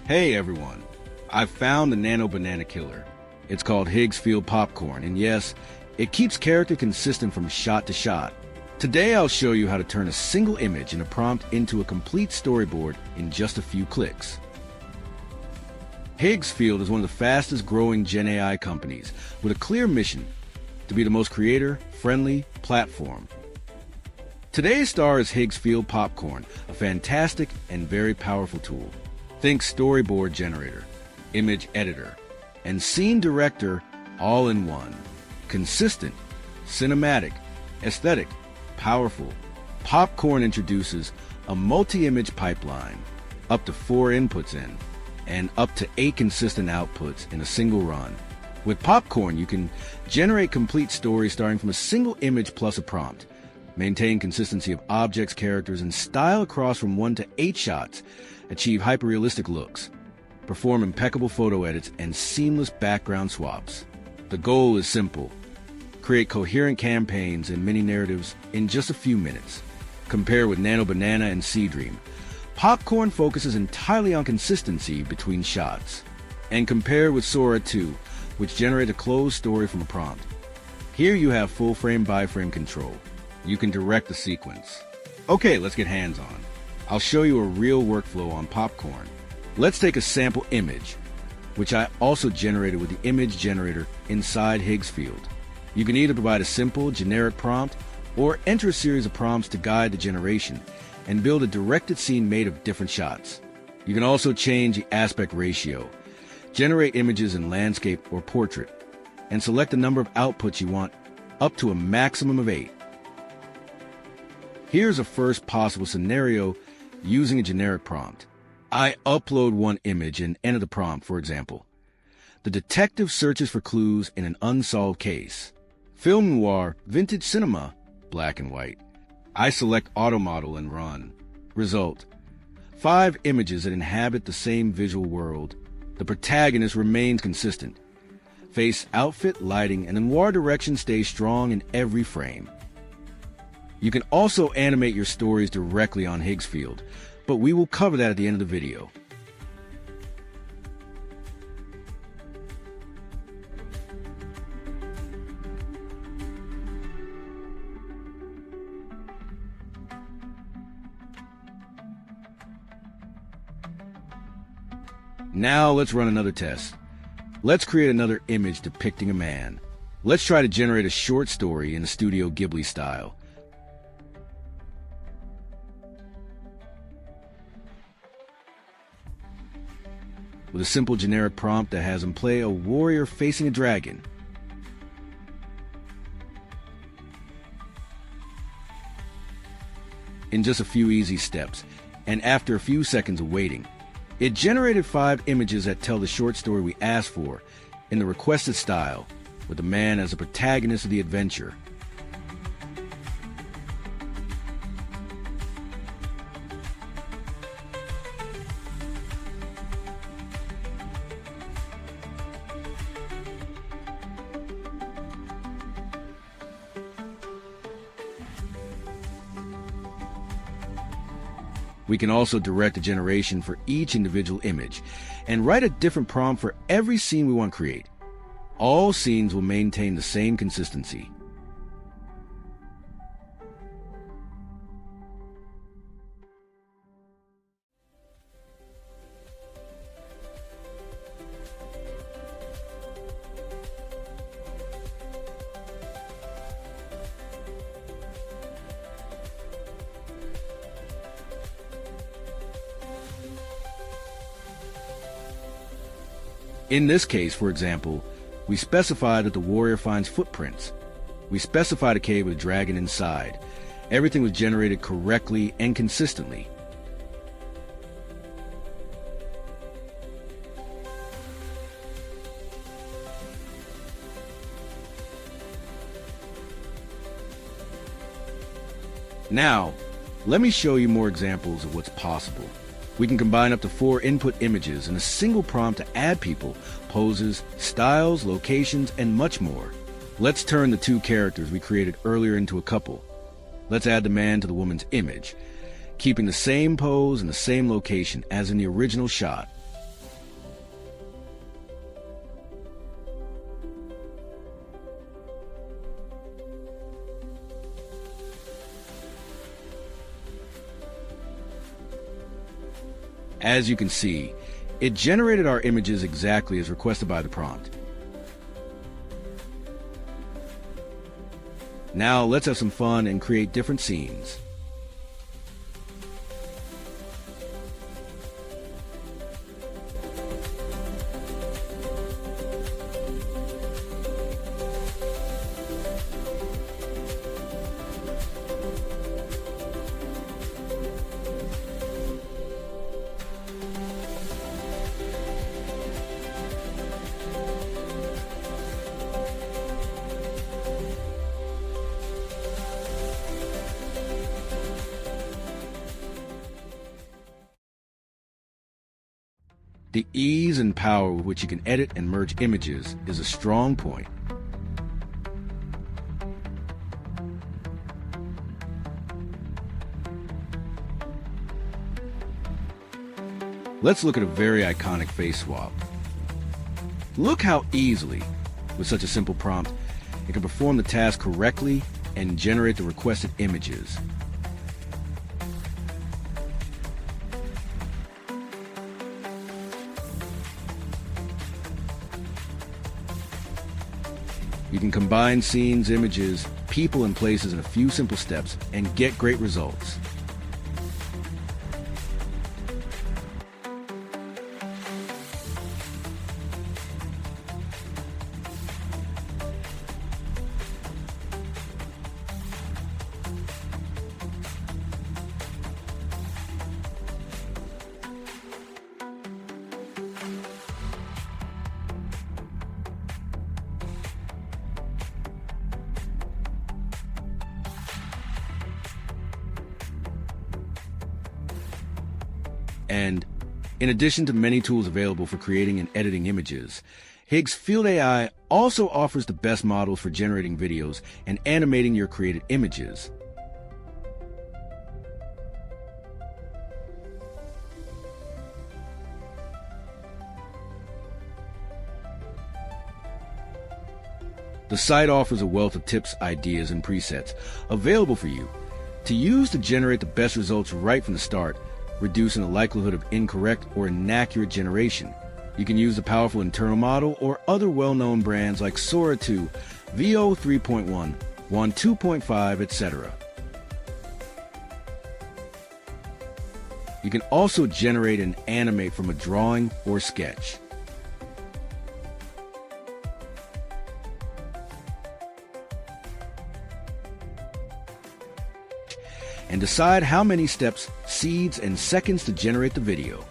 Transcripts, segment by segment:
Hey everyone, I've found the nano banana killer. It's called Higgsfield popcorn, and yes, it keeps character consistent from shot to shot. Today I'll show you how to turn a single image in a prompt into a complete storyboard in just a few clicks. Higgsfield is one of the fastest growing Gen AI companies with a clear mission to be the most creator-friendly platform. Today's star is Higgsfield Popcorn, a fantastic and very powerful tool. Think storyboard generator, image editor, and scene director all in one. Consistent, cinematic, aesthetic, powerful. Popcorn introduces a multi-image pipeline, up to 4 inputs in, and up to 8 consistent outputs in a single run. With Popcorn, you can generate complete stories starting from a single image plus a prompt, maintain consistency of objects, characters, and style across from 1 to 8 shots, achieve hyper-realistic looks, perform impeccable photo edits, and seamless background swaps. The goal is simple: create coherent campaigns and mini-narratives in just a few minutes. Compare with Nano Banana and Seedream. Popcorn focuses entirely on consistency between shots. And compare with Sora 2, which generates a closed story from a prompt. Here you have full frame by frame control. You can direct the sequence. Okay, let's get hands-on. I'll show you a real workflow on Popcorn. Let's take a sample image, which I also generated with the image generator inside Higgsfield. You can either provide a simple, generic prompt or enter a series of prompts to guide the generation and build a directed scene made of different shots. You can also change the aspect ratio, generate images in landscape or portrait, and select the number of outputs you want, up to a maximum of 8. Here's a first possible scenario using a generic prompt. I upload one image and enter the prompt, for example. The detective searches for clues in an unsolved case. Film noir, vintage cinema, black and white. I select auto model and run. Result: 5 images that inhabit the same visual world. The protagonist remains consistent. Face, outfit, lighting, and the noir direction stays strong in every frame. You can also animate your stories directly on Higgsfield, but we will cover that at the end of the video. Now let's run another test. Let's create another image depicting a man. Let's try to generate a short story in the Studio Ghibli style. With a simple generic prompt that has him play a warrior facing a dragon. In just a few easy steps, and after a few seconds of waiting, it generated 5 images that tell the short story we asked for in the requested style, with the man as the protagonist of the adventure. We can also direct a generation for each individual image and write a different prompt for every scene we want to create. All scenes will maintain the same consistency. In this case, for example, we specify that the warrior finds footprints. We specified a cave with a dragon inside. Everything was generated correctly and consistently. Now, let me show you more examples of what's possible. We can combine up to 4 input images in a single prompt to add people, poses, styles, locations, and much more. Let's turn the 2 characters we created earlier into a couple. Let's add the man to the woman's image, keeping the same pose and the same location as in the original shot. As you can see, it generated our images exactly as requested by the prompt. Now let's have some fun and create different scenes. The ease and power with which you can edit and merge images is a strong point. Let's look at a very iconic face swap. Look how easily, with such a simple prompt, it can perform the task correctly and generate the requested images. You can combine scenes, images, people, and places in a few simple steps and get great results. And in addition to many tools available for creating and editing images, Higgsfield AI also offers the best models for generating videos and animating your created images. The site offers a wealth of tips, ideas, and presets available for you to use to generate the best results right from the start, reducing the likelihood of incorrect or inaccurate generation. You can use the powerful internal model or other well-known brands like Sora 2, VO 3.1, One 2.5, etc. You can also generate and animate from a drawing or sketch. And decide how many steps, seeds, and seconds to generate the video.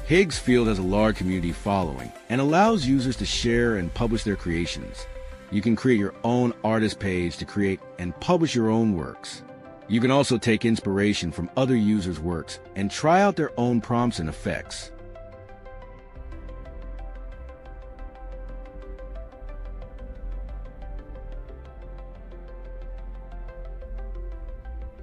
Higgsfield has a large community following and allows users to share and publish their creations. You can create your own artist page to create and publish your own works. You can also take inspiration from other users' works and try out their own prompts and effects.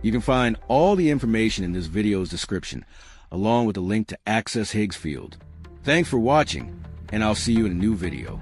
You can find all the information in this video's description, along with a link to access Higgsfield. Thanks for watching, and I'll see you in a new video.